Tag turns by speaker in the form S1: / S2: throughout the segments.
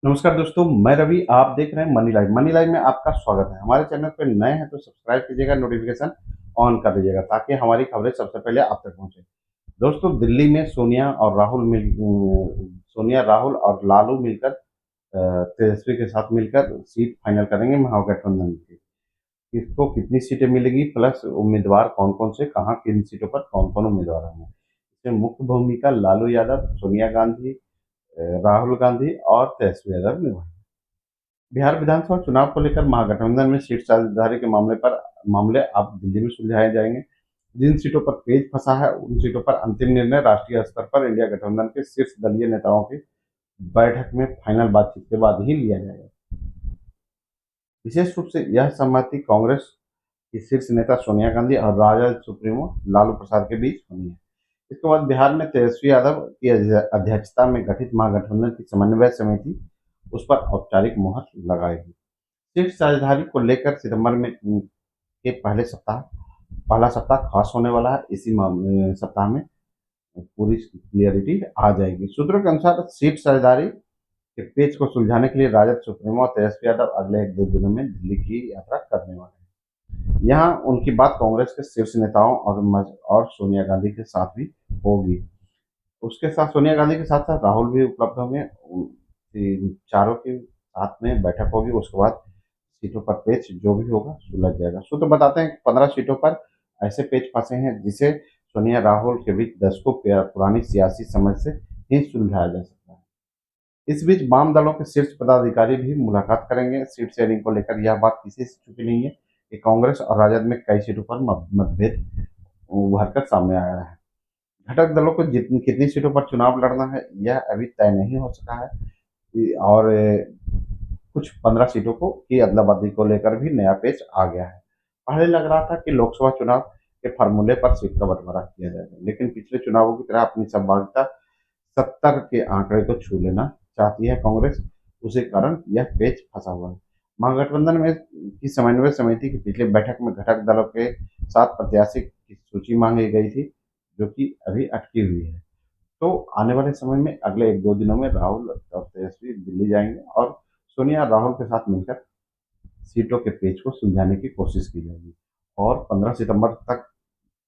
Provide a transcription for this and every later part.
S1: नमस्कार दोस्तों, मैं रवि। आप देख रहे हैं मनी लाइव। मनी लाइव में आपका स्वागत है। हमारे चैनल पे नए हैं तो सब्सक्राइब कीजिएगा, नोटिफिकेशन ऑन कर दीजिएगा ताकि हमारी खबरें सबसे पहले आप तक पहुंचे। दोस्तों, दिल्ली में सोनिया, राहुल और लालू मिलकर तेजस्वी के साथ मिलकर सीट फाइनल करेंगे महागठबंधन की। किसको कितनी सीटें मिलेगी, प्लस उम्मीदवार कौन कौन से, कहाँ, किन सीटों पर कौन कौन उम्मीदवार होंगे। इसमें मुख्य भूमिका लालू यादव, सोनिया गांधी, राहुल गांधी और तेजस्वी यादव निभाएंगे। बिहार विधानसभा चुनाव को लेकर महागठबंधन में सीट साझेदारी के मामले अब दिल्ली में सुलझाए जाएंगे। जिन सीटों पर पेच फंसा है उन सीटों पर अंतिम निर्णय राष्ट्रीय स्तर पर इंडिया गठबंधन के शीर्ष दलीय नेताओं की बैठक में फाइनल बातचीत के बाद ही लिया जाएगा। विशेष रूप से यह सहमति कांग्रेस की शीर्ष नेता सोनिया गांधी और राजद सुप्रीमो लालू प्रसाद के बीच होनी है। इसके बाद बिहार में तेजस्वी यादव की अध्यक्षता में गठित महागठबंधन की समन्वय समिति उस पर औपचारिक मुहर लगाएगी। सीट साझेदारी को लेकर सितंबर में के पहला सप्ताह खास होने वाला है। सप्ताह में पूरी क्लियरिटी आ जाएगी। सूत्रों के अनुसार सीट साझेदारी के पेच को सुलझाने के लिए राजद सुप्रीमो और तेजस्वी यादव अगले एक दो दिनों में दिल्ली की यात्रा करने वाले हैं। यहाँ उनकी बात कांग्रेस के शीर्ष नेताओं और सोनिया गांधी के साथ भी होगी। उसके साथ सोनिया गांधी के साथ साथ राहुल भी उपलब्ध होंगे। चारों के साथ में बैठक होगी। उसके बाद सीटों पर पेच जो भी होगा सुलझ जाएगा। सूत्र बताते हैं कि 15 सीटों पर ऐसे पेच फंसे हैं जिसे सोनिया राहुल के बीच दशकों पुरानी सियासी समझ से ही सुलझाया जा सकता है। इस बीच वाम दलों के शीर्ष पदाधिकारी भी मुलाकात करेंगे। सीट शेयरिंग को लेकर यह बात किसी से छुपी नहीं है कि कांग्रेस और राजद में कई सीटों पर मतभेद उभर कर सामने आया है। घटक दलों को जितनी कितनी सीटों पर चुनाव लड़ना है यह अभी तय नहीं हो सका है। और कुछ 15 सीटों को की अदला-बदली को लेकर भी नया पेच आ गया है। पहले लग रहा था कि लोकसभा चुनाव के फॉर्मूले पर सीट का बंटवारा किया जाएगा, लेकिन पिछले चुनावों की तरह अपनी संभाव्यता 70 के आंकड़े को छू लेना चाहती है कांग्रेस। उसी कारण यह पेच फंसा हुआ है। महागठबंधन में की समन्वय समिति की पिछली बैठक में घटक दलों के सात प्रत्याशी की सूची मांगी गई थी, जो कि अभी अटकी हुई है। तो आने वाले समय में अगले एक दो दिनों में राहुल और तेजस्वी दिल्ली जाएंगे और सोनिया राहुल के साथ मिलकर सीटों के पेच को सुलझाने की कोशिश की जाएगी। और 15 सितंबर तक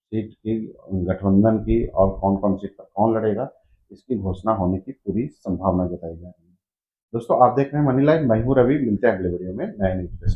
S1: सीट की गठबंधन की और कौन कौन सीट पर कौन लड़ेगा इसकी घोषणा होने की पूरी संभावना जताई जा रही है। दोस्तों, आप देख रहे हैं मनी लाइव। मैं हूं रवि। मिलते हैं अगले वीडियो में नए न्यूज के साथ।